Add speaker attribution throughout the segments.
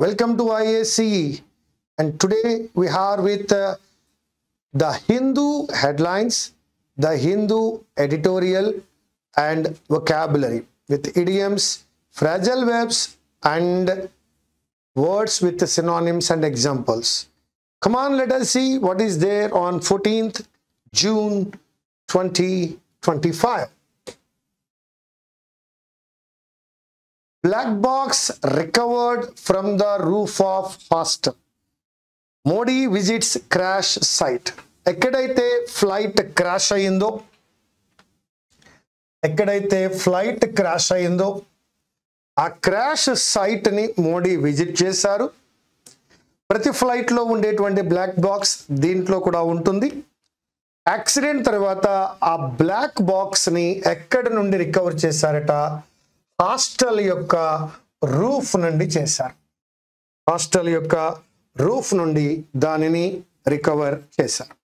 Speaker 1: Welcome to IAC, and today we are with the Hindu headlines, the Hindu editorial and vocabulary with idioms, fragile verbs and words with the synonyms and examples. Come on, let us see what is there on 14th June 2025. Black box recovered from the roof of hostel. Modi visits crash site. ఎక్కడైతే flight crash అయిందో ఆ crash site ని Modi visit చేశారు. ప్రతి flight లో ఉండేటువంటి black box దీంట్లో కూడా ఉంటుంది. యాక్సిడెంట్ తర్వాత ఆ బ్లాక్ బాక్స్ ని ఎక్కడ నుండి రికవర్ చేశారట? హాస్టల్ యొక్క రూఫ్ నుండి చేశారు. హాస్టల్ యొక్క రూఫ్ నుండి దానిని రికవర్ చేశారు.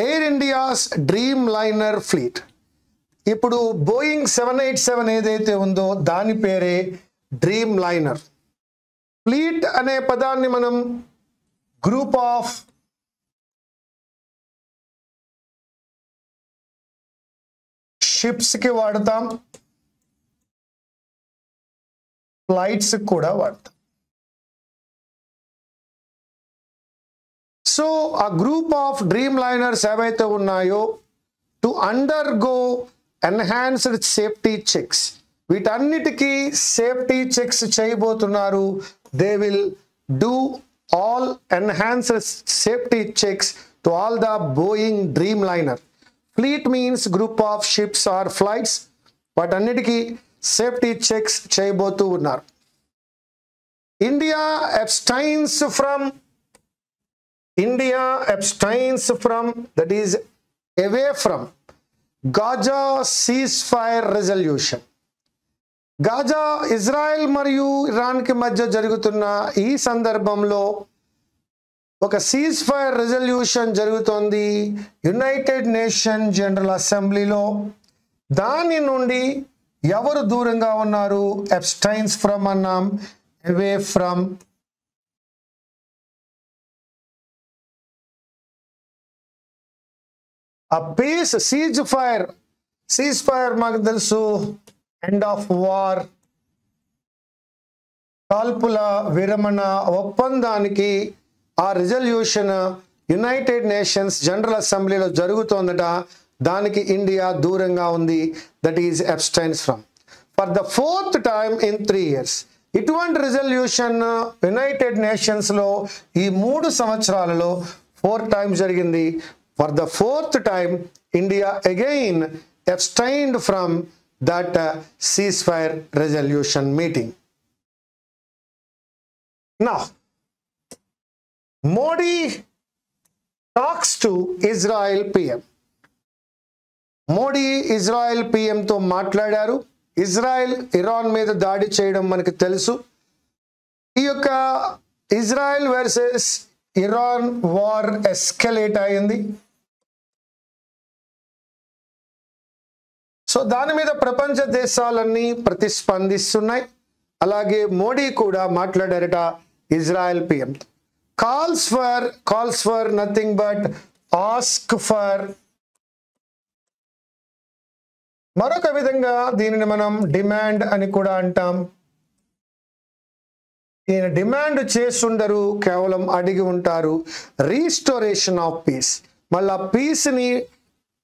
Speaker 1: Air India's dream liner fleet. ఇప్పుడు బోయింగ్ 787 ఏదైతే ఉందో దాని పేరే డ్రీమ్ లైనర్. ఫ్లీట్ అనే పదాన్ని మనం గ్రూప్ ఆఫ్ షిప్స్ కి వాడతాం, ఫ్లైట్స్ కూడా వాడతాం. సో ఆ గ్రూప్ ఆఫ్ డ్రీమ్ లైనర్స్ ఏవైతే ఉన్నాయో to undergo enhanced safety checks, వీటన్నిటికీ సేఫ్టీ చెక్స్ చేయబోతున్నారు. They will do all enhanced safety checks to all the Boeing Dreamliner. Fleet means group of ships or flights. వాటన్నిటికీ safety checks చేయబోతూ ఉన్నారు. India abstains from that is away from Gaza ceasefire resolution. Gaza Israel మరియు Iran కి మధ్య జరుగుతున్న ఈ సందర్భంలో ఒక సీజ్ ఫైర్ రెజల్యూషన్ జరుగుతోంది యునైటెడ్ నేషన్ జనరల్ అసెంబ్లీలో. దాని నుండి ఎవరు దూరంగా ఉన్నారు? అబ్స్టైన్స్ ఫ్రమ్ అన్నాం, అవే ఫ్రమ్. ఆ పీస్ సీజ్ ఫైర్ మాకు తెలుసు, ఎండ్ ఆఫ్ వార్, కాల్పుల విరమణ ఒప్పందానికి ఆ రిజల్యూషన్ యునైటెడ్ నేషన్స్ జనరల్ అసెంబ్లీలో జరుగుతోందట. దానికి ఇండియా దూరంగా ఉంది. That is abstains from. For the 4th time in 3 years ఇటువంటి రిజల్యూషన్ యునైటెడ్ నేషన్స్ లో ఈ 3 సంవత్సరాలలో 4 times జరిగింది. For the 4th time India again abstained from that ceasefire resolution meeting. Now Modi talks to Israel PM. Modi Israel పిఎంతో మాట్లాడారు. Israel Iran మీద దాడి చేయడం మనకు తెలుసు. ఈ యొక్క Israel versus Iran war escalate అయింది. సో దాని మీద ప్రపంచ దేశాలన్నీ ప్రతిస్పందిస్తున్నాయి. అలాగే మోడీ కూడా మాట్లాడారట Israel PM. Calls for nothing but ask for. మరొక విధంగా దీనిని మనం డిమాండ్ అని కూడా అంటాం. ఈయన డిమాండ్ చేస్తుండరు, కేవలం అడిగి ఉంటారు. రీస్టోరేషన్ ఆఫ్ పీస్, మళ్ళా పీస్ని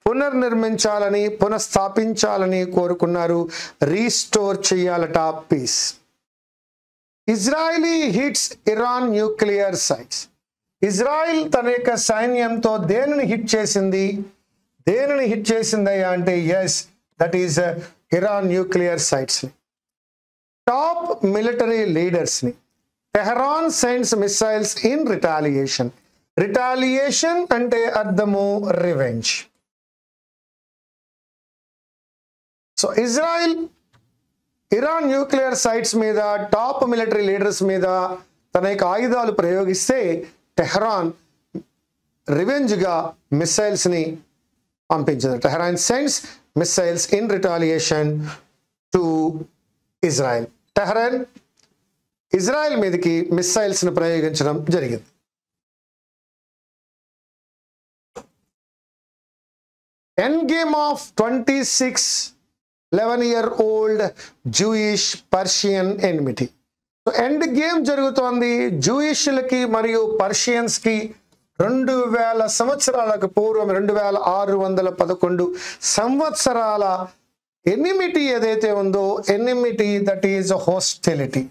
Speaker 1: పునర్నిర్మించాలని పునఃస్థాపించాలని కోరుకున్నారు. రీస్టోర్ చేయాలట peace. Israeli hits Iran nuclear sites. Israel తన యొక్క సైన్యంతో దేనిని హిట్ చేసిందయ్యా అంటే yes, that is Iran nuclear sites ని. టాప్ మిలిటరీ లీడర్స్ ని. Tehran sends missiles in retaliation. Retaliation అంటే అర్థము revenge. So Israel Iran nuclear sites మీద, టాప్ మిలిటరీ లీడర్స్ మీద తన యొక్క ఆయుధాలు ప్రయోగిస్తే టెహరాన్ రివెంజ్ గా మిసైల్స్ ని పంపించింది. Tehran sends missiles in retaliation to Israel. Tehran Israel మీదకి మిస్సైల్స్ను ప్రయోగించడం జరిగింది. End game of 11-year-old Jewish Persian enmity. So end game జరుగుతోంది జూయిష్లకి మరియు పర్షియన్స్కి 2000 సంవత్సరాలకు పూర్వం 2611 సంవత్సరాల ఎనిమిటీ ఏదైతే ఉందో, ఎనిమిటీ దట్ ఈజ్ హోస్టిలిటీ.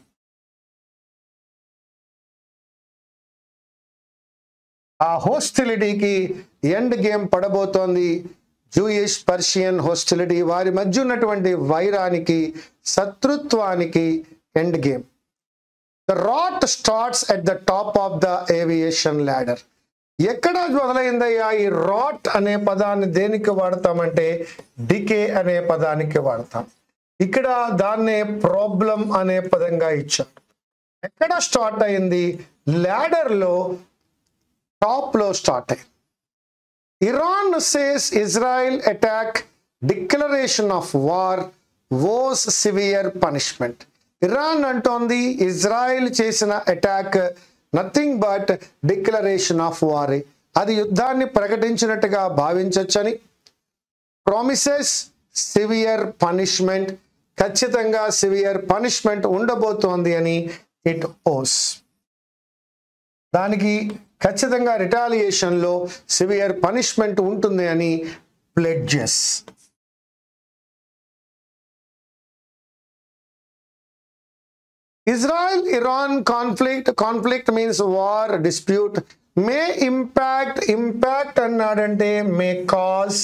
Speaker 1: ఆ హోస్టిలిటీకి ఎండ్ గేమ్ పడబోతోంది. జూయిష్ పర్షియన్ హోస్టిలిటీ, వారి మధ్య ఉన్నటువంటి వైరానికి, శత్రుత్వానికి end game. The rat starts at the top of the aviation ladder. ఎక్కడ మొదలైందయ్యా ఈ రాట్ అనే పదాన్ని? దేనికి వాడతామంటే డికే అనే పదానికి వాడతాం. ఇక్కడ దాన్నే ప్రాబ్లం అనే పదంగా ఇచ్చాం. ఎక్కడ స్టార్ట్ అయింది? ల్యాడర్లో టాప్లో స్టార్ట్ అయింది. Iran says Israel attack declaration of war was severe punishment. Iran అంటోంది ఇజ్రాయెల్ చేసిన attack nothing but declaration of war, అది యుద్ధాన్ని ప్రకటించినట్టుగా భావించవచ్చని. ప్రామిసెస్ సివియర్ పనిష్మెంట్, ఖచ్చితంగా సివియర్ పనిష్మెంట్ ఉండబోతోంది అని ఇట్ ఓస్. దానికి ఖచ్చితంగా రిటాలియేషన్లో సివియర్ పనిష్మెంట్ ఉంటుంది అని pledges. Israel-Iran conflict means war, dispute, may impact అన్నాడంటే may cause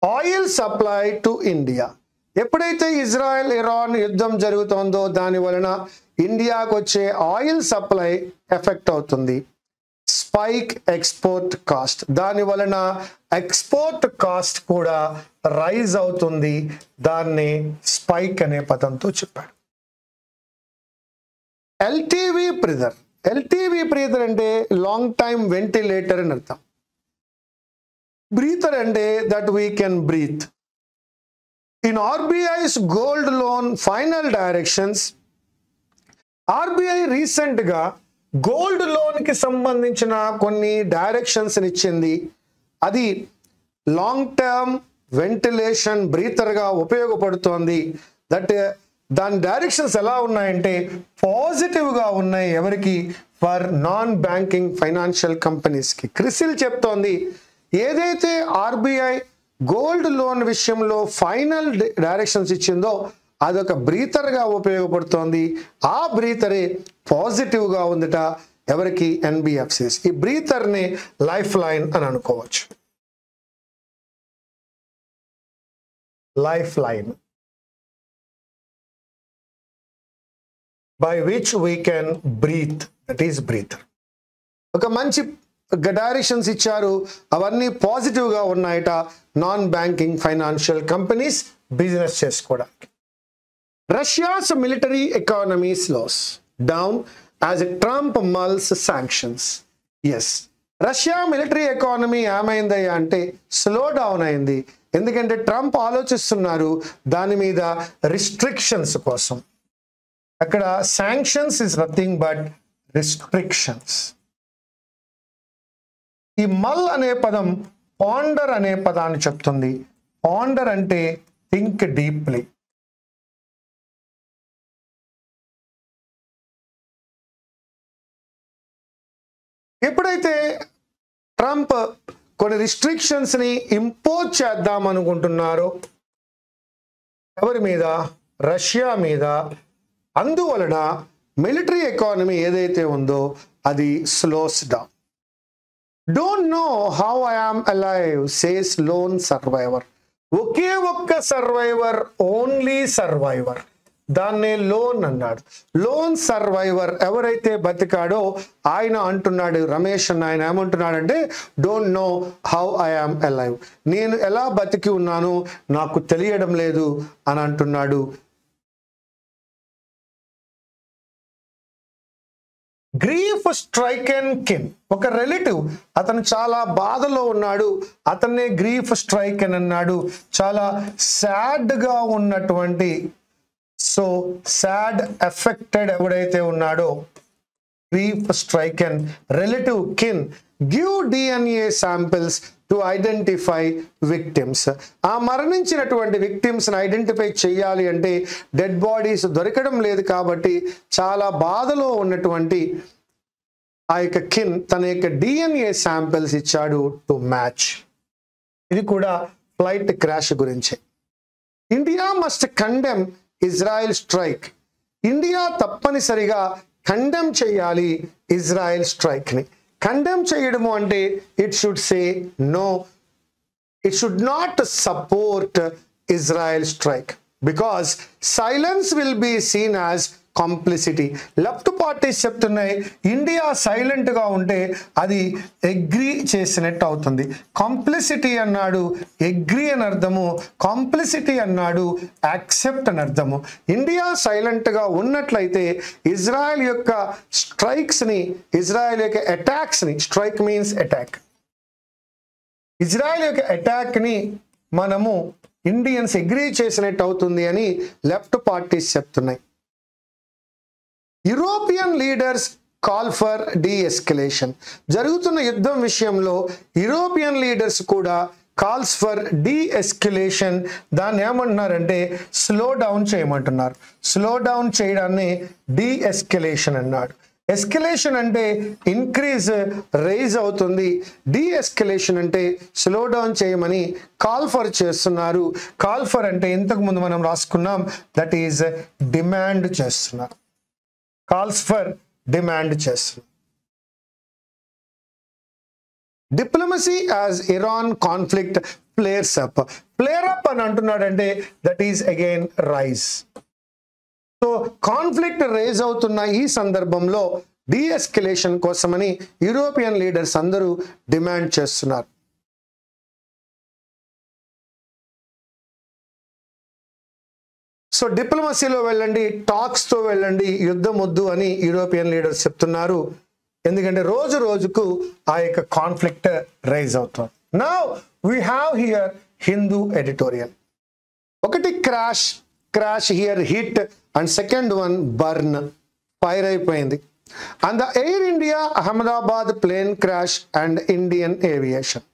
Speaker 1: oil supply to India. ఎప్పుడైతే ఇజ్రాయెల్ ఇరాన్ యుద్ధం జరుగుతుందో దాని వలన ఇండియాకు వచ్చే ఆయిల్ సప్లై ఎఫెక్ట్ అవుతుంది. స్పైక్ ఎక్స్పోర్ట్ కాస్ట్, దాని వలన ఎక్స్పోర్ట్ కాస్ట్ కూడా రైజ్ అవుతుంది. దాన్ని స్పైక్ అనే పదంతో చెప్పాడు. LTV breather. ఎల్టీవీ బ్రీదర్ అంటే లాంగ్ టైమ్ వెంటిలేటర్ అని అర్థం. బ్రీతర్ అంటే that we can breathe. In RBI's gold loan final directions, RBI రీసెంట్గా గోల్డ్ లోన్కి సంబంధించిన కొన్ని డైరెక్షన్స్ ఇచ్చింది. అది లాంగ్ టర్మ్ వెంటిలేషన్ బ్రీతర్గా ఉపయోగపడుతోంది. దాని డైరెక్షన్స్ ఎలా ఉన్నాయంటే పాజిటివ్గా ఉన్నాయి. ఎవరికి? ఫర్ నాన్ బ్యాంకింగ్ ఫైనాన్షియల్ కంపెనీస్కి. క్రిసిల్ చెప్తోంది ఏదైతే ఆర్బీఐ గోల్డ్ లోన్ విషయంలో ఫైనల్ డైరెక్షన్స్ ఇచ్చిందో అదొక బ్రీతర్గా ఉపయోగపడుతోంది. ఆ బ్రీతరే పాజిటివ్గా ఉందట. ఎవరికి? ఎన్బిఎఫ్సిస్. ఈ బ్రీతర్ని లైఫ్ లైన్ అని అనుకోవచ్చు. Life line by which we can breathe, that is breather. ఒక మంచి డైరెక్షన్స్ ఇచ్చారు, అవన్నీ పాజిటివ్గా ఉన్నాయట non banking financial companies business చేసుకోవడానికి. Russia's military economy slows down as Trump mulls sanctions. Yes, Russia military economy ఏమైందయ్యా అంటే స్లో డౌన్ అయింది. ఎందుకంటే ట్రంప్ ఆలోచిస్తున్నారు దాని మీద రిస్ట్రిక్షన్స్ కోసం. అక్కడ sanctions is nothing but restrictions. ఈ మల్ అనే పదం పాండర్ అనే పదాన్ని చెప్తుంది. పాండర్ అంటే థింక్ డీప్లీ. ఎప్పుడైతే ట్రంప్ కొన్ని రిస్ట్రిక్షన్స్ని ఇంపోజ్ చేద్దాం అనుకుంటున్నారో ఎవరి మీద? రష్యా మీద. అందువలన మిలిటరీ ఎకానమీ ఏదైతే ఉందో అది slows down. Don't know how I am alive says lone survivor. ఒకే ఒక్క సర్వైవర్, ఓన్లీ సర్వైవర్, దాన్నే లోన్ అన్నాడు. లోన్ సర్వైవర్ ఎవరైతే బతికాడో ఆయన అంటున్నాడు, రమేష్ అన్న, ఆయన ఏమంటున్నాడంటే don't know how I am alive, నేను ఎలా బతికి ఉన్నాను నాకు తెలియడం లేదు అని అంటున్నాడు. గ్రీఫ్ స్ట్రైకెన్ కిన్, ఒక రిలేటివ్, అతను చాలా బాధలో ఉన్నాడు, అతన్నే గ్రీఫ్ స్ట్రైకెన్ అన్నాడు. చాలా సాడ్గా ఉన్నటువంటి సో సాడ్ ఎఫెక్టెడ్ ఎవడైతే ఉన్నాడో grief stricken relative kin give DNA samples to identify victims. ఆ మరణించినటువంటి విక్టిమ్స్ ని ఐడెంటిఫై చేయాలి అంటే డెడ్ బాడీస్ దొరకడం లేదు కాబట్టి చాలా బాధలో ఉన్నటువంటి ఆ యొక్క కిన్ తన యొక్క DNA శాంపిల్స్ ఇచ్చాడు టు మ్యాచ్. ఇది కూడా ఫ్లైట్ క్రాష్ గురించి. India must condemn Israel strike. India తప్పనిసరిగా కండెమ్ చేయాలి ఇజ్రాయెల్ స్ట్రైక్ ని. కండెమ్ చేయడము అంటే it should say no, it should not support Israel strike because silence will be seen as complicity. Left parties చెప్తున్నాయి India silent గా ఉంటే అది agree చేసినట్టు అవుతుంది. కాంప్లిసిటీ అన్నాడు అగ్రీ అని అర్థము, కాంప్లిసిటీ అన్నాడు యాక్సెప్ట్ అని అర్థము. ఇండియా సైలెంట్ గా ఉన్నట్లయితే ఇజ్రాయెల్ యొక్క స్ట్రైక్స్ ని, ఇజ్రాయెల్ యొక్క అటాక్స్ ని, స్ట్రైక్ మీన్స్ అటాక్, ఇజ్రాయెల్ యొక్క అటాక్ ని మనము ఇండియన్స్ అగ్రీ చేసినట్టు అవుతుంది అని లెఫ్ట్ పార్టీస్ చెప్తున్నాయి. European leaders call for deescalation. జరుగుతున్న యుద్ధం విషయంలో యూరోపియన్ లీడర్స్ కూడా కాల్స్ ఫర్ డీఎస్కలేషన్. దాన్ని ఏమంటున్నారంటే స్లో డౌన్ చేయమంటున్నారు. స్లో డౌన్ చేయడాన్ని డీఎస్కలేషన్ అన్నాడు. ఎస్కలేషన్ అంటే ఇంక్రీజ్, రైజ్ అవుతుంది. డీఎస్కలేషన్ అంటే స్లో డౌన్ చేయమని కాల్ ఫర్ చేస్తున్నారు. కాల్ ఫర్ అంటే ఇంతకు ముందు మనం రాసుకున్నాం, దట్ ఈజ్ డిమాండ్ చేస్తున్నారు. కాల్స్ ఫర్ డిమాండ్ చేస్తున్నారు. Diplomacy as Iran conflict flares up. Flare up అని అంటున్నాడంటే that is again rise. So conflict rise అవుతున్న ఈ సందర్భంలో డీఎస్కలేషన్ కోసమని యూరోపియన్ లీడర్స్ అందరూ డిమాండ్ చేస్తున్నారు. సో డిప్లొమసీలో వెళ్ళండి, టాక్స్తో వెళ్ళండి, యుద్ధం వద్దు అని యూరోపియన్ లీడర్స్ చెప్తున్నారు. ఎందుకంటే రోజు రోజుకు ఆ యొక్క కాన్ఫ్లిక్ట్ రైజ్ అవుతుంది. Now we have here Hindu editorial. ఒకటి crash, crash here hit, and second one burn, fire అయిపోయింది. And the Air India Ahmedabad plane crash and Indian aviation.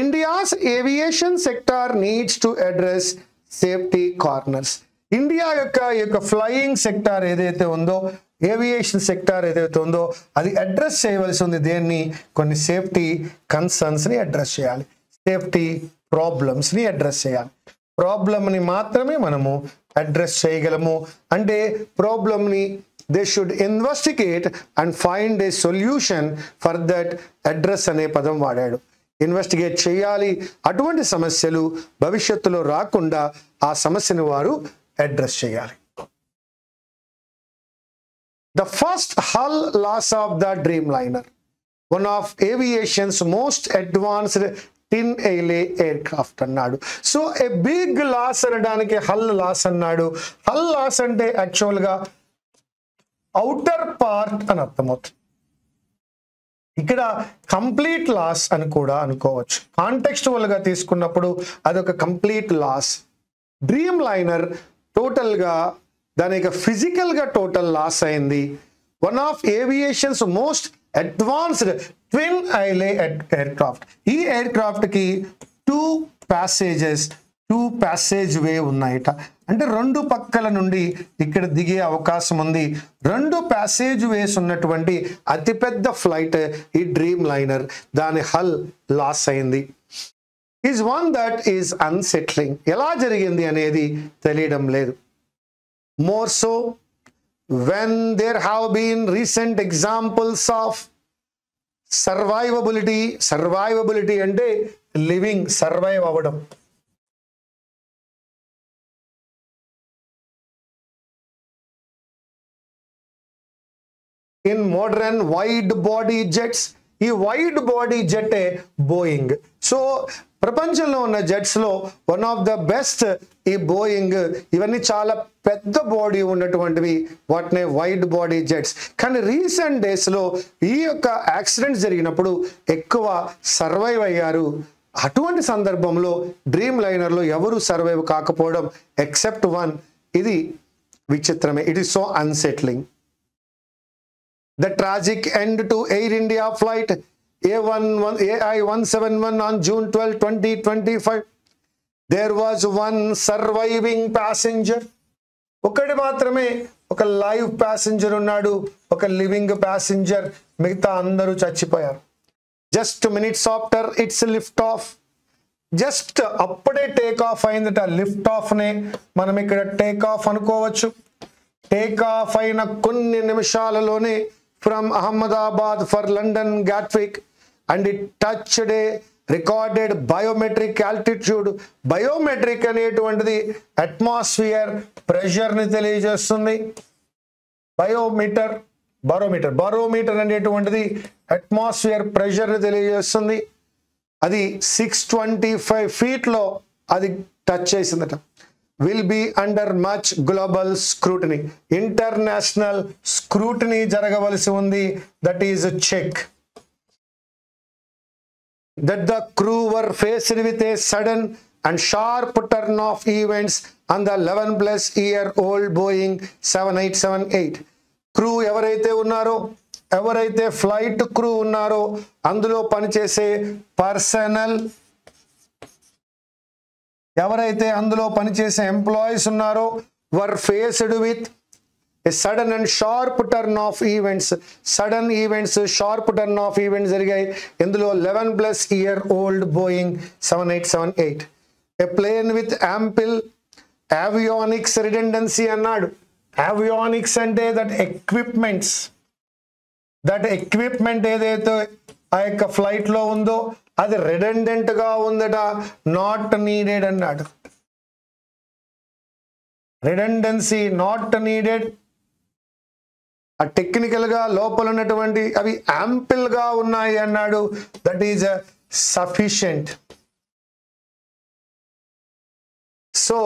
Speaker 1: India's aviation sector needs to address safety corners. India యొక్క flying sector ఏదైతే ఉందో, aviation sector ఏదైతే ఉందో అది address చేయవలసి ఉంది. దేన్ని? కొన్ని సేఫ్టీ కన్సర్న్స్ని అడ్రస్ చేయాలి, సేఫ్టీ ప్రాబ్లమ్స్ని అడ్రస్ చేయాలి. ప్రాబ్లమ్ని మాత్రమే మనము అడ్రస్ చేయగలము. అంటే ప్రాబ్లమ్ని they should investigate and find a solution for that. Address అనే పదం వాడాడు. ఇన్వెస్టిగేట్ చేయాలి, అటువంటి సమస్యలు భవిష్యత్తులో రాకుండా ఆ సమస్యను వారు అడ్రస్ చేయాలి. The first hull loss of the Dreamliner, one of aviation's most advanced twin aisle aircraft అన్నాడు. సో ఏ బిగ్ లాస్ అనడానికి హల్ లాస్ అన్నాడు. హల్ లాస్ అంటే యాక్చువల్గా అవుటర్ పార్ట్ అని అర్థమవుతుంది. ఇక్కడ కంప్లీట్ లాస్ అని కూడా అనుకోవచ్చు. కాంటెక్స్చువల్ గా తీసుకున్నప్పుడు అదొక complete loss. Dreamliner total గా దాని యొక్క ఫిజికల్ గా టోటల్ లాస్ అయింది. One of aviation's most advanced twin aisle aircraft. ఈ ఎయిర్ క్రాఫ్ట్ కి టూ ప్యాసేజ్ వే ఉన్నాయట. అంటే రెండు పక్కల నుండి ఇక్కడ దిగే అవకాశం ఉంది. రెండు ప్యాసేజ్ వేస్ ఉన్నటువంటి అతిపెద్ద ఫ్లైట్ ఈ డ్రీమ్ లైనర్. దాని హల్ లాస్ అయింది. Is one that is unsettling. ఎలా జరిగింది అనేది తెలియడం లేదు. More so when there have been recent examples of survivability. Survivability అంటే లివింగ్, సర్వైవ్ అవ్వడం. In modern wide body jets. ఈ wide body jet Boeing. So ప్రపంచంలో ఉన్న జెట్స్ లో వన్ ఆఫ్ ద బెస్ట్ ఈ బోయింగ్. ఇవన్నీ చాలా పెద్ద బాడీ ఉన్నటువంటివి, వాటినే వైడ్ బాడీ జెట్స్. కానీ రీసెంట్ డేస్ లో ఈ యొక్క యాక్సిడెంట్ జరిగినప్పుడు ఎక్కువ సర్వైవ్ అయ్యారు. అటువంటి సందర్భంలో డ్రీమ్ లైనర్ లో ఎవరు సర్వైవ్ కాకపోవడం ఎక్సెప్ట్ వన్. ఇది విచిత్రమే. It is so unsettling. The tragic end to Air India flight AI171 on June 12, 2025. There was one surviving passenger. ఒకటి మాత్రమే ఒక లైవ్ ప్యాసింజర్ ఉన్నాడు, ఒక లివింగ్ ప్యాసింజర్. మిగతా అందరూ చచ్చిపోయారు. Just minutes after it's lift of. Just అప్పుడే టేక్ ఆఫ్ అయిందట. లిఫ్ట్ ఆఫ్నే మనం ఇక్కడ టేక్ ఆఫ్ అనుకోవచ్చు. టేక్ ఆఫ్ అయిన కొన్ని నిమిషాలలోనే from Ahmedabad for London Gatwick, and it touched a recorded biometric altitude. Biometric అనేటువంటిది అట్మాస్ఫియర్ ప్రెషర్ ని తెలియజేస్తుంది. బరోమీటర్ అనేటువంటిది అట్మాస్ఫియర్ ప్రెషర్ ని తెలియజేస్తుంది. అది 625 feet లో అది టచ్ చేసిందట. will be under much global scrutiny. International scrutiny జరగవలసి ఉంది. That is a check. That the crew were faced with a sudden and sharp turn of events on the 11-plus-year-old Boeing 7878. Crew ఎవరైతే flight crew ఉన్నారో అందులో పనిచేసే personnel, ఎవరైతే అందులో పనిచేసే employees ఉన్నారో were faced with a sudden and sharp turn of events. Sudden events, sharp turn of events జరిగాయి. ఇందులో 11-plus-year-old Boeing 7878. A plane with ample avionics redundancy అన్నాడు. avionics అంటే దట్ ఎక్విప్మెంట్ ఏదైతే ఆ యొక్క ఫ్లైట్ లో ఉందో అది రెడెండెంట్ గా ఉందట, నాట్ నీడెడ్ అన్నాడు. Redundancy not needed. ఆ టెక్నికల్ గా లోపల ఉన్నటువంటి అవి యాంపిల్ గా ఉన్నాయి అన్నాడు. That is sufficient. సో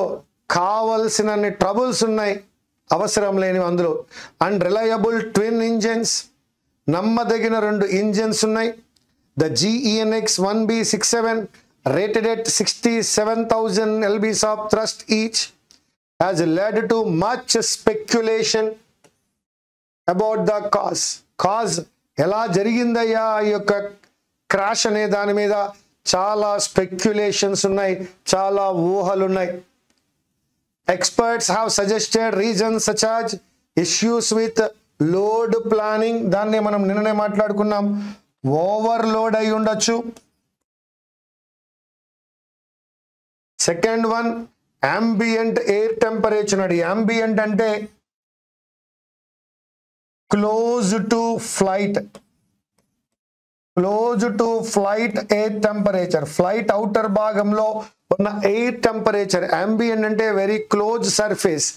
Speaker 1: కావలసినన్ని ట్రబుల్స్ ఉన్నాయి, అవసరం లేనివి అందులో. అండ్ రిలయబుల్ ట్విన్ ఇంజన్స్, నమ్మదగిన 2 ఇంజన్స్ ఉన్నాయి. The GEnx 1B67 rated at 67,000 lbs of thrust each has led to much speculation about the cause. ఎలా జరిగిందయ్యా ఈ యొక్క క్రాష్ అనే దాని మీద చాలా స్పెక్యులేషన్స్ ఉన్నాయి, చాలా ఊహలు ఉన్నాయి. Experts have suggested reasons such as issues with load planning. దాన్ని మనం నిన్ననే మాట్లాడుకున్నాం. ఓవర్లోడ్ అయి ఉండొచ్చు. Second one ambient air temperature. ambient అంటే close to flight air temperature. Flight outer భాగంలో ఉన్న ఎయిర్ టెంపరేచర్. ambient అంటే very close surface.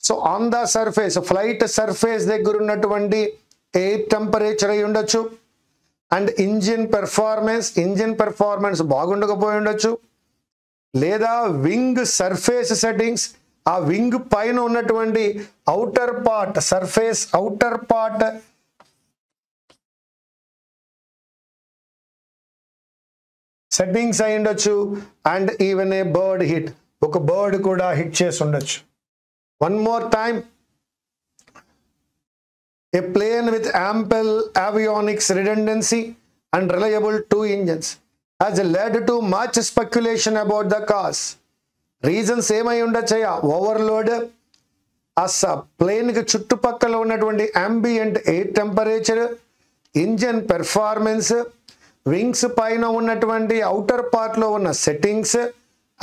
Speaker 1: So on the surface, flight surface దగ్గర ఉన్నటువంటి ఎయిర్ టెంపరేచర్ అయి ఉండొచ్చు. అండ్ ఇంజిన్ పెర్ఫార్మెన్స్ బాగుండకపోయి ఉండొచ్చు. లేదా వింగ్ సర్ఫేస్ సెట్టింగ్స్, ఆ వింగ్ పైన ఉన్నటువంటి outer part, surface outer part settings అయి ఉండొచ్చు. And even a bird hit, ఒక బర్డ్ కూడా హిట్ చేసి ఉండొచ్చు. One more time, a plane with ample avionics redundancy and reliable 2 engines has led to much speculation about the cause. Reasons ఏమై ఉండొచ్చయ్యా? Overload, ఆ plane కి చుట్టుపక్కల ఉన్నటువంటి ambient air temperature, engine performance, wings పైన ఉన్నటువంటి అవుటర్ పార్ట్ లో ఉన్న settings,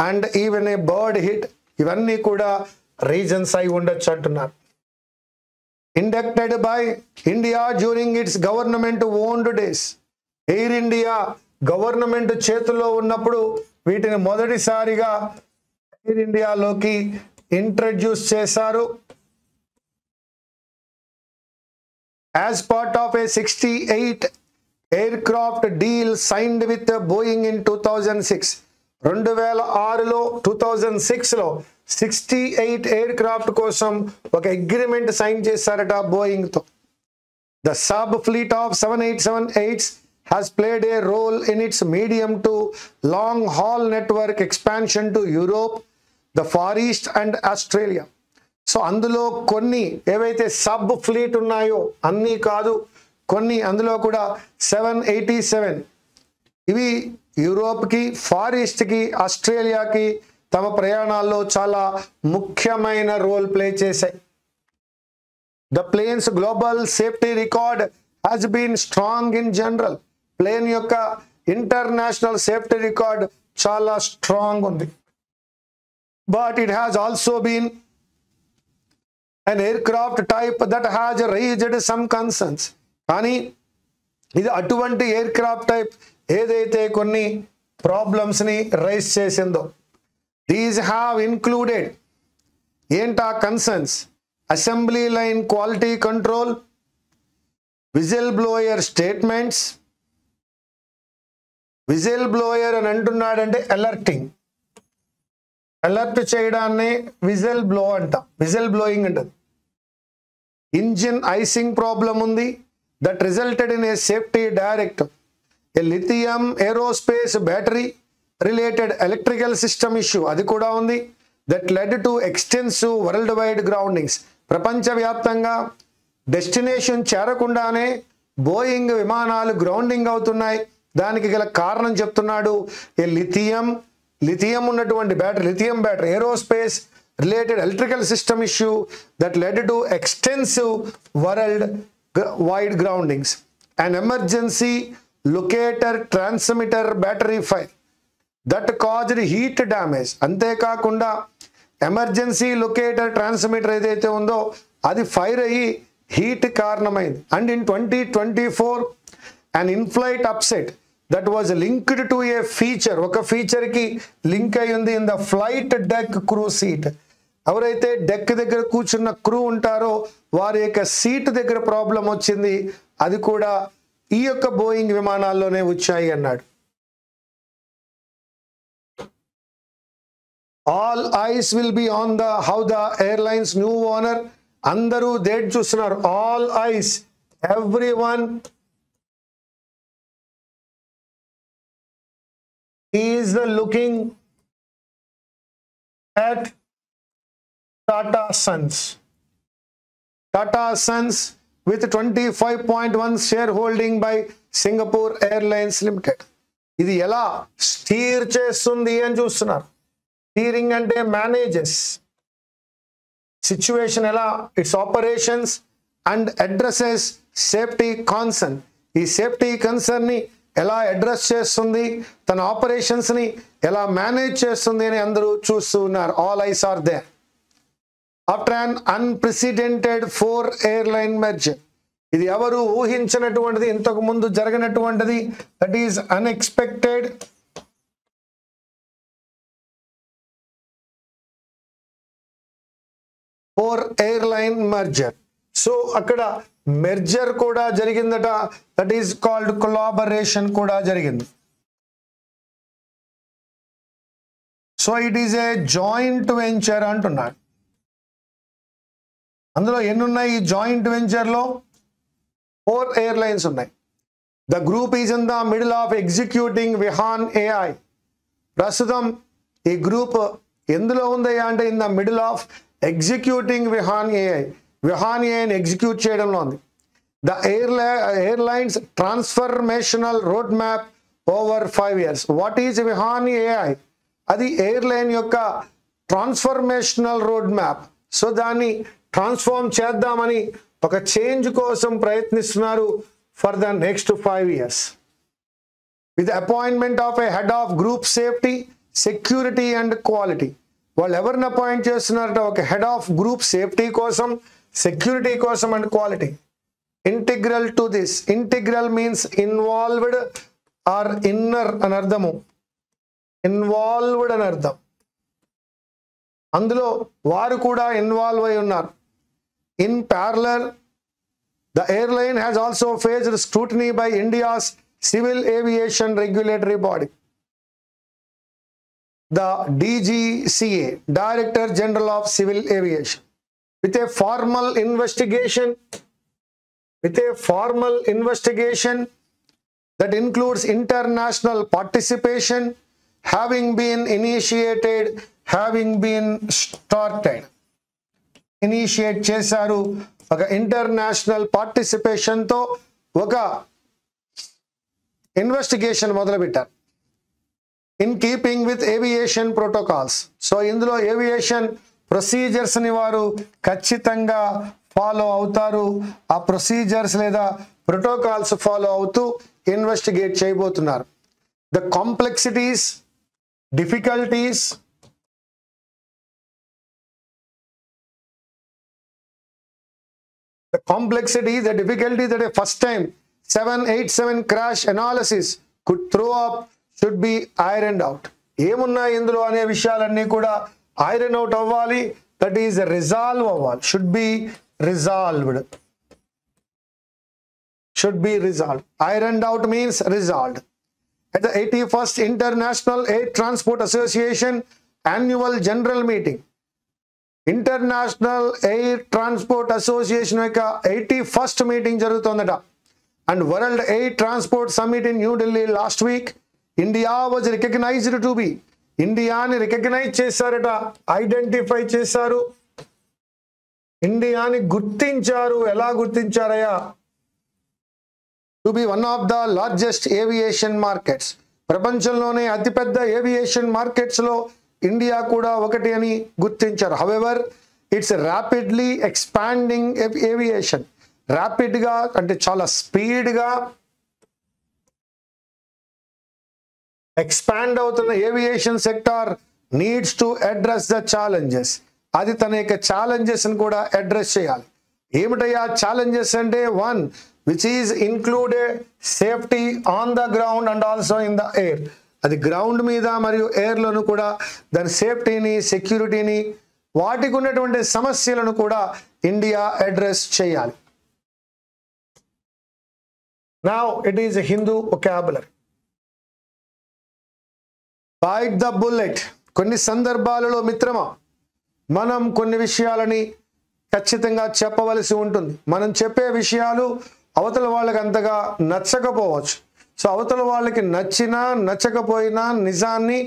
Speaker 1: and even a bird hit. ఇవన్నీ కూడా రీజన్స్ అయి ఉండొచ్చు అంటున్నారు. Inducted by India during its government-owned days. Air India government చేతుల్లో ఉన్నప్పుడు వీటిని మొదటిసారిగా ఎయిర్ ఇండియాలోకి ఇంట్రడ్యూస్ చేశారు. As part of a 68 aircraft deal signed with Boeing in 2006. 2006లో 68 air craft కోసం ఒక అగ్రిమెంట్ సైన్ చేశారట బోయింగ్ తో. The sub fleet of 7878s has played a role in its medium to long haul network expansion to Europe, the Far East and Australia. So అందులో కొన్ని ఏవైతే sub fleet ఉన్నాయో అన్నీ కాదు, కొన్ని అందులో కూడా 787 ఇవి యూరోప్కి, ఫార్ ఈస్ట్కి, ఆస్ట్రేలియాకి తమ ప్రయాణాల్లో చాలా ముఖ్యమైన రోల్ ప్లే చేశాయి. The plane's global safety record has been strong in general. Plane యొక్క ఇంటర్నేషనల్ సేఫ్టీ రికార్డ్ చాలా స్ట్రాంగ్ ఉంది. But it has also been an aircraft type that has raised some concerns. కానీ ఇది అటువంటి ఎయిర్క్రాఫ్ట్ టైప్ ఏదైతే కొన్ని ప్రాబ్లమ్స్ని రైజ్ చేసిందో. దీస్ హ్యావ్ ఇన్క్లూడెడ్ ఏంటా concerns? Assembly line quality control, whistleblower statements. Whistleblower అని అంటున్నాడంటే అలర్టింగ్, అలర్ట్ చేయడాన్ని విజిల్ బ్లో అంటాం, విజిల్ బ్లోయింగ్ అంటది. ఇంజిన్ ఐసింగ్ ప్రాబ్లం ఉంది, that resulted in a safety directive. A lithium aerospace battery related electrical system issue అది కూడా ఉంది, that led to extensive worldwide groundings. ప్రపంచవ్యాప్తంగా డెస్టినేషన్ చేరకుండానే Boeing విమానాలు గ్రౌండింగ్ అవుతున్నాయి. దానికి గల కారణం చెప్తున్నాడు. ఏ లిథియం ఉన్నటువంటి battery, lithium battery, aerospace related electrical system issue that led to extensive worldwide groundings. And emergency locator transmitter battery fire that caused heat damage. అంతేకాకుండా ఎమర్జెన్సీ లొకేటర్ ట్రాన్స్మిటర్ ఏదైతే ఉందో అది ఫైర్ అయ్యి heat కారణమైంది. And in 2024 an in-flight upset that was linked to a feature, ఒక feature కి link అయి ఉంది in the flight deck crew seat. ఎవరైతే డెక్ దగ్గర కూర్చున్న క్రూ ఉంటారో వారి యొక్క సీట్ దగ్గర ప్రాబ్లం వచ్చింది. అది కూడా ఈ యొక్క బోయింగ్ విమానాల్లోనే వచ్చాయి అన్నాడు. All ice will be on the how the airlines new owner. అందరూ డేట్ చూస్తున్నారు. All ice, everyone is looking at Tata Sons. Tata Sons with 25.1 shareholding by Singapore Airlines Limited. ఇది ఎలా స్టీర్ చేస్తుంది అని చూస్తున్నారు. స్టీరింగ్ అంటే మేనేజెస్ సిచ్యువేషన్ ఎలా, it's operations and addresses safety concern. ఈ సేఫ్టీ కన్సర్న్ ని ఎలా అడ్రస్ చేస్తుంది, తన ఆపరేషన్స్ని ఎలా మేనేజ్ చేస్తుంది అని అందరూ చూస్తూ ఉన్నారు. All eyes are there after an unprecedented 4 airline merger. ఇది ఎవరు ఊహించినటువంటిది, ఇంతకు ముందు జరగనటువంటిది, that is unexpected. Four airline merger. So అక్కడ మెర్జర్ కూడా జరిగిందట, దట్ ఈస్ కాల్డ్ కొలాబరేషన్ కూడా జరిగింది. So it is a joint venture అంటున్నాడు. అందులో ఎన్ని ఉన్నాయి ఈ జాయింట్ వెంచర్లో? 4 ఎయిర్లైన్స్ ఉన్నాయి. The group is in the middle of executing Vihaan AI. ప్రస్తుతం ఈ గ్రూప్ ఎందులో ఉందయ్యా అంటే in the middle of executing Vihaan AI. Vihaan ఏఐని ఎగ్జిక్యూట్ చేయడంలో ఉంది. The airlines transformational road map over 5 years. What is Vihaan AI? అది ఎయిర్లైన్ యొక్క ట్రాన్స్ఫర్మేషనల్ రోడ్ మ్యాప్. సో దాన్ని ట్రాన్స్ఫార్మ్ చేద్దామని ఒక చేంజ్ కోసం ప్రయత్నిస్తున్నారు for the next 5 years. With appointment of a head of group safety, security and quality. వాళ్ళు ఎవరిని appoint చేస్తున్నారట? ఒక హెడ్ ఆఫ్ గ్రూప్ సేఫ్టీ కోసం, సెక్యూరిటీ కోసం and quality. Integral to this. Integral means involved or inner అని అర్థము. Involved అని అర్థం. అందులో వారు కూడా ఇన్వాల్వ్ అయి ఉన్నారు. In parallel the airline has also faced scrutiny by India's civil aviation regulatory body. The DGCA, Director General of Civil Aviation, with a formal investigation that includes international participation, having been initiated, having been started. Initiate చేశారు. ఒక international పార్టిసిపేషన్తో ఒక investigation మొదలుపెట్టారు. In keeping with aviation protocols. So ఇందులో aviation ప్రొసీజర్స్ని వారు ఖచ్చితంగా follow అవుతారు. ఆ procedures లేదా ప్రోటోకాల్స్ ఫాలో అవుతూ ఇన్వెస్టిగేట్ చేయబోతున్నారు. The complexities, difficulties, the difficulty that a first time 787 crash analysis could throw up should be ironed out. ఏమున్నాయి ఇందులో అనే విషయాలన్నీ కూడా ఐరన్ అవుట్ అవ్వాలి. దట్ ఈస్ రిజాల్వ్ అవ్వాలి. Should be resolved. Ironed out means resolved. At the 81st International Air Transport Association annual general meeting, international air transport association యొక్క 81st meeting జరుగుతుందట. And world air transport summit in New Delhi last week India was recognised to be. ఇండియాని recognise చేశారట, identify చేశారు, ఇండియాని గుర్తించారు. ఎలా గుర్తించారయ్యా? To be one of the largest aviation markets. ప్రపంచంలోనే అతిపెద్ద ఏవియేషన్ మార్కెట్స్లో ఇండియా కూడా ఒకటి అని గుర్తించారు. However it's rapidly expanding aviation. ర్యాపిడ్గా అంటే చాలా స్పీడ్గా ఎక్స్పాండ్ అవుతున్న aviation sector needs to address the challenges. అది తన యొక్క ఛాలెంజెస్ని కూడా అడ్రస్ చేయాలి. ఏమిటయ్యా ఛాలెంజెస్ అంటే? One, which is included safety on the ground and also in the air. అది గ్రౌండ్ మీద మరియు ఎయిర్లోను కూడా దాని సేఫ్టీని, సెక్యూరిటీని, వాటికి ఉన్నటువంటి సమస్యలను కూడా ఇండియా అడ్రస్ చేయాలి. Now it is a Hindu vocabulary. Byte the bullet. కొన్ని సందర్భాలలో మిత్రమా మనం కొన్ని విషయాలని ఖచ్చితంగా చెప్పవలసి ఉంటుంది. మనం చెప్పే విషయాలు అవతల వాళ్ళకి అంతగా నచ్చకపోవచ్చు. సో అవతల వాళ్ళకి నచ్చినా నచ్చకపోయినా నిజాన్ని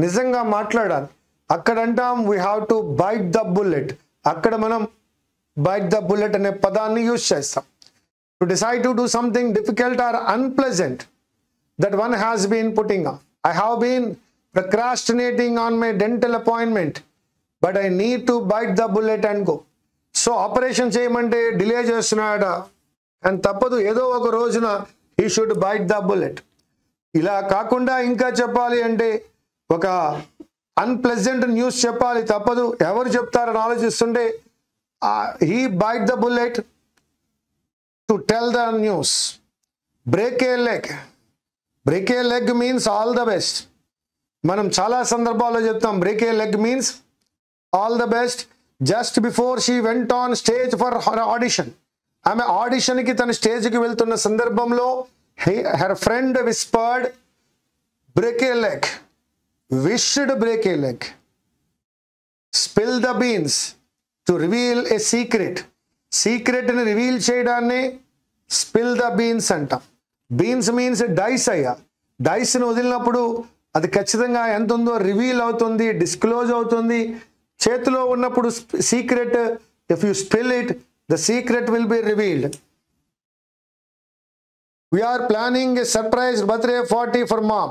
Speaker 1: నిజంగా మాట్లాడాలి. అక్కడ అంటాం we have to bite the bullet. అక్కడ మనం బైట్ ద బుల్లెట్ అనే పదాన్ని యూజ్ చేస్తాం. To decide to do something difficult or unpleasant that one has been putting off. I have been procrastinating on my dental appointment but I need to bite the bullet and go. So operation చేయమంటే delay చేస్తున్నాడ అని తప్పదు. ఏదో ఒక రోజున he should bite the bullet. ఇలా కాకుండా ఇంకా చెప్పాలి అంటే ఒక అన్ప్లెజెంట్ న్యూస్ చెప్పాలి, తప్పదు. ఎవరు చెప్తారని ఆలోచిస్తుంటే he bite the bullet to tell the news. Break a leg. Break a leg means all the best. మనం చాలా సందర్భాల్లో చెప్తాం break a leg means all the best. Just before she went on stage for her audition, ఆమె ఆడిషన్కి తన స్టేజ్కి వెళ్తున్న సందర్భంలో her friend whispered break a leg, wished break a leg, spill the beans to reveal a secret. సీక్రెట్ని reveal చేయడాన్ని spill the beans అంటాం. Beans means dice అయ్యా. డైస్ని వదిలినప్పుడు అది ఖచ్చితంగా ఎంత ఉందో రివీల్ అవుతుంది, డిస్క్లోజ్ అవుతుంది. చేతిలో ఉన్నప్పుడు secret, if you spill it the secret will be revealed. We are planning a surprise birthday party for mom,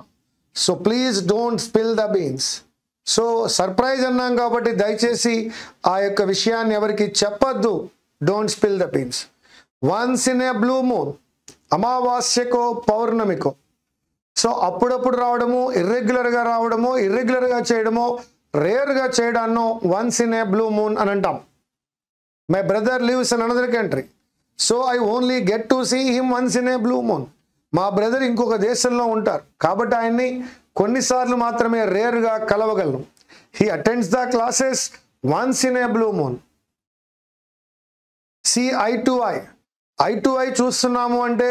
Speaker 1: so please don't spill the beans. So surprise అన్నాం కాబట్టి దయచేసి ఆ యొక్క విషయాన్ని ఎవరికి చెప్పద్దు. Don't spill the beans. Once in a blue moon, అమావాస్యకో పౌర్ణమికో. సో అప్పుడప్పుడు రావడము, ఇర్రెగ్యులర్గా రావడము, ఇర్రెగ్యులర్గా చేయడము, రేర్గా చేయడాన్ని once in a blue moon అని అంటాం. My brother lives in another country, so I only get to see him once in a blue moon. మా బ్రదర్ ఇంకొక దేశంలో ఉంటారు కాబట్టి ఆయన్ని కొన్నిసార్లు మాత్రమే రేర్గా కలవగలను. He attends the classes once in a blue moon. See eye to eye. Eye to eye చూస్తున్నాము అంటే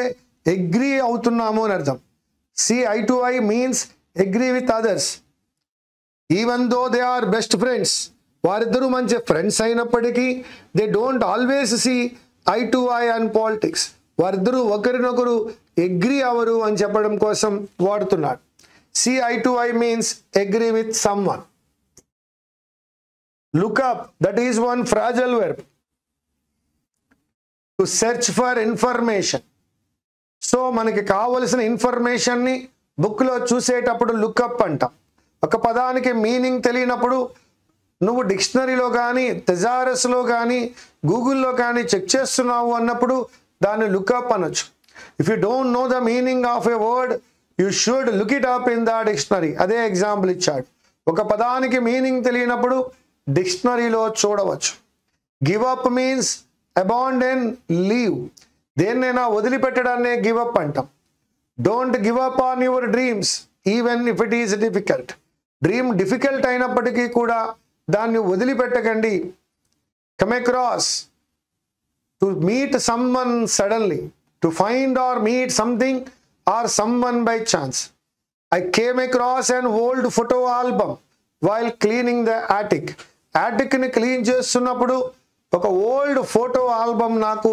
Speaker 1: అగ్రీ అవుతున్నాము అని అర్థం. See eye to eye means agree with others. Even though they are best friends, వారిద్దరూ మంచి friends అయినప్పటికీ they don't always see eye to eye and politics. వారిద్దరూ ఒకరినొకరు అగ్రీ అవరు అని చెప్పడం కోసం వాడుతున్నాడు. See eye to eye means agree with someone. Look up, that is one phrasal verb. To search for information. So మనకి కావలసిన ఇన్ఫర్మేషన్ని బుక్లో చూసేటప్పుడు లుకప్ అంటాం. ఒక పదానికి మీనింగ్ తెలియనప్పుడు నువ్వు డిక్షనరీలో కానీ థెసారస్లో కానీ గూగుల్లో కానీ చెక్ చేస్తున్నావు అన్నప్పుడు దాన్ని లుకప్ అనొచ్చు. If you don't know the meaning of a word you should look it up in the dictionary. అదే ఎగ్జాంపుల్ ఇచ్చాడు. ఒక పదానికి మీనింగ్ తెలియనప్పుడు డిక్షనరీలో చూడవచ్చు. Give up means abandon, leave. దేన్నైనా వదిలిపెట్టడాన్నే గివ్ అప్ అంటాం. Don't give up on your dreams even if it is difficult. Dream difficult అయినప్పటికీ కూడా దాన్ని వదిలిపెట్టకండి. Come across, to meet someone suddenly, to find or meet something or someone by chance. I came across an old photo album while cleaning the attic. Attic ని clean చేస్తున్నప్పుడు ఒక old photo album నాకు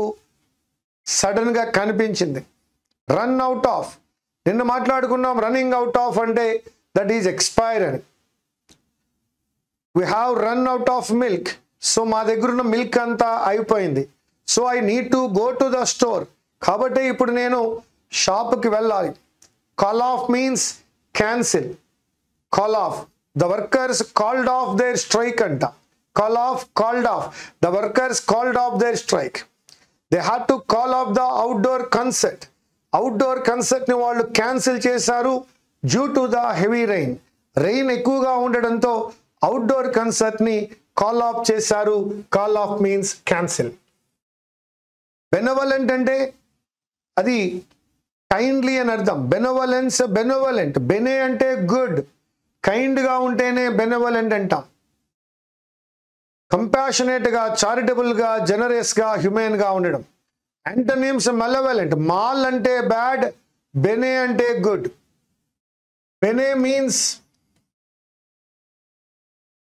Speaker 1: sudden గా కనిపించింది. Run out of, నిన్న మాట్లాడుకున్నాం running out of అంటే that is expire అని. We have run out of milk. So మా దగ్గర ఉన్న మిల్క్ అంతా అయిపోయింది. So I need to go to the store. కాబట్టి ఇప్పుడు నేను షాప్కి వెళ్ళాలి. Call of means cancel. Call off, the workers called off their strike anta. Call off, called off, the workers called off their strike. They had to call off the outdoor concert. Outdoor concert ni vallu cancel chesaru due to the heavy rain. Rain ఎక్కువగా ఉండడంతో outdoor concert ని call off చేశారు. Call off means cancel. Benevolent అంటే అది kindly అని అర్థం. Benevolence, benevolent. బెనే అంటే good, కైండ్గా ఉంటేనే బెనవలెంట్ అంటాం. కంపాషనేట్గా, చారిటబుల్గా, జనరస్గా, హ్యూమెన్గా ఉండడం. Antonyms malevolent. మాల్ అంటే బ్యాడ్, బెనే అంటే good. Bene means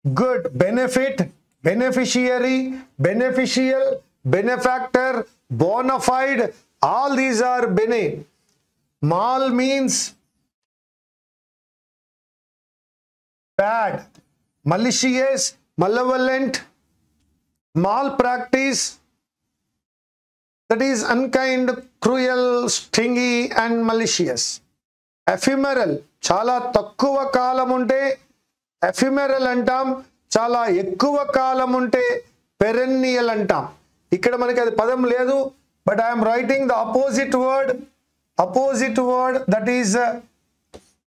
Speaker 1: good. Benefit, beneficiary, beneficial, benefactor, bona fide, all these are bene. Mal means bad, malicious, malevolent, malpractice, that is unkind, cruel, stingy and malicious. Ephemeral, చాలా తక్కువ కాలం ఉంటే ఎఫిమెరల్ అంటాం. చాలా ఎక్కువ కాలం ఉంటే perennial అంటాం. ఇక్కడ మనకి అది పదం లేదు, but I am writing the opposite word that is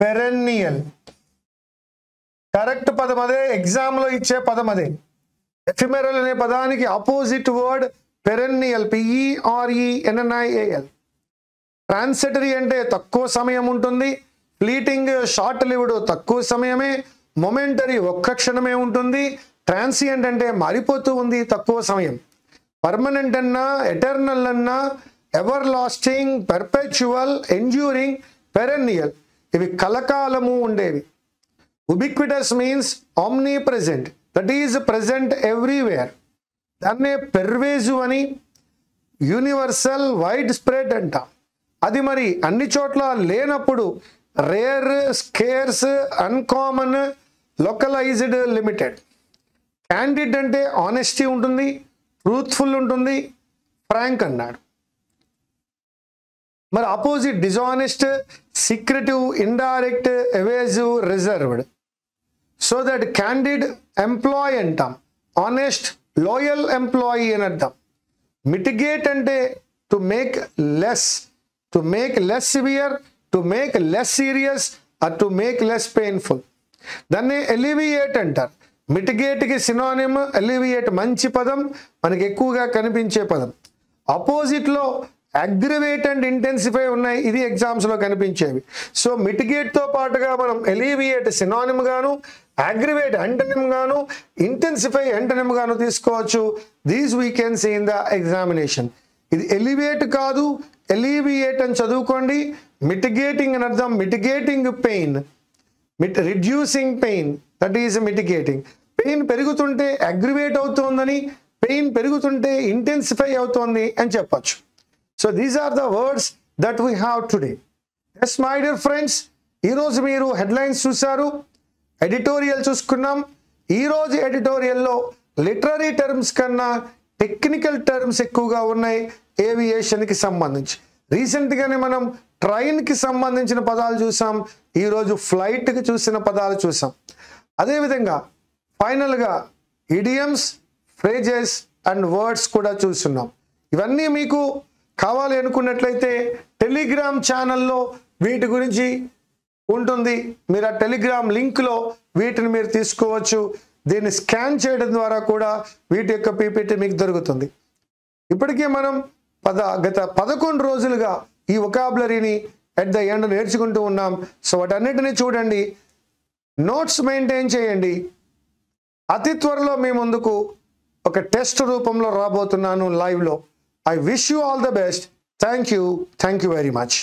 Speaker 1: perennial. Correct పదం అదే, ఎగ్జామ్లో ఇచ్చే పదం అదే. ఎఫిమెరల్ అనే పదానికి opposite word perennial, PERENNIAL. Transitory అంటే తక్కువ సమయం ఉంటుంది. ఫ్లీటింగ్, షార్ట్ లివ్డ్, తక్కువ సమయమే. మొమెంటరీ, ఒక్క క్షణమే ఉంటుంది. ట్రాన్సియంట్ అంటే మారిపోతూ ఉంది, తక్కువ సమయం. పర్మనెంట్ అన్నా, ఎటర్నల్ అన్నా, everlasting, perpetual, enduring, perennial. ఇవి కలకాలము ఉండేవి. Ubiquitous means omnipresent, that is present everywhere. దాన్నే పెర్వేజివ్ అని, యూనివర్సల్, వైడ్ స్ప్రెడ్ అంటాం. అది మరి అన్ని చోట్ల లేనప్పుడు rare, scarce, uncommon, localised, limited. Candid అంటే ఆనెస్టీ ఉంటుంది, ట్రూత్ఫుల్ ఉంటుంది, ఫ్రాంక్ అన్నాడు. మరి opposite dishonest, secretive, indirect, evasive, reserved. So that candid employ అంటాం. ఆనెస్ట్, లాయల్ ఎంప్లాయీ అని అర్థం. మిటిగేట్ అంటే to make less, to make less severe, to make less serious, or to make less painful. దాన్ని alleviate అంటారు. మిటిగేట్కి synonym alleviate. మంచి పదం, మనకి ఎక్కువగా కనిపించే పదం. ఆపోజిట్లో అగ్రివేట్ అండ్ ఇంటెన్సిఫై ఉన్నాయి, ఇది ఎగ్జామ్స్లో కనిపించేవి. సో మిటిగేట్తో పాటుగా మనం ఎలివియేట్ సినానిమ్ గాను, అగ్రివేట్ యాంటనిమ్ గాను, ఇంటెన్సిఫై యాంటనిమ్ గాను తీసుకోవచ్చు. These we can see in the examination. ఇది ఎలివేట్ కాదు, ఎలివియేట్ అని చదువుకోండి. మిటిగేటింగ్ అని అర్థం. Mitigating pain, reducing pain, that is mitigating. Pain పెరుగుతుంటే అగ్రివేట్ అవుతుందని, పెయిన్ పెరుగుతుంటే ఇంటెన్సిఫై అవుతోంది అని చెప్పచ్చు. So these are the words that we have today. Yes my dear friends, ఈరోజు మీరు హెడ్లైన్స్ చూశారు, ఎడిటోరియల్ చూసుకున్నాం. ఈరోజు ఎడిటోరియల్లో లిటరరీ టర్మ్స్ కన్నా టెక్నికల్ టర్మ్స్ ఎక్కువగా ఉన్నాయి ఏవియేషన్కి సంబంధించి. రీసెంట్గానే మనం ట్రైన్కి సంబంధించిన పదాలు చూసాం, ఈరోజు ఫ్లైట్కి చూసిన పదాలు చూసాం. అదేవిధంగా ఫైనల్గా ఇడియమ్స్, ఫ్రేజెస్ అండ్ వర్డ్స్ కూడా చూస్తున్నాం. ఇవన్నీ మీకు కావాలి అనుకున్నట్లయితే టెలిగ్రామ్ ఛానల్లో వీటి గురించి ఉంటుంది. మీరు ఆ టెలిగ్రామ్ లింక్లో వీటిని మీరు తీసుకోవచ్చు. దీన్ని స్కాన్ చేయడం ద్వారా కూడా వీటి యొక్క పీపీటీ మీకు దొరుకుతుంది. ఇప్పటికే మనం గత 11 రోజులుగా ఈ వొకాబులరీని ఎట్ ద ఎండ్ నేర్చుకుంటూ ఉన్నాం. సో వాటన్నిటిని చూడండి, నోట్స్ మెయింటైన్ చేయండి. అతి త్వరలో మీ ముందుకు ఒక టెస్ట్ రూపంలో రాబోతున్నాను లైవ్లో. I wish you all the best. Thank you very much.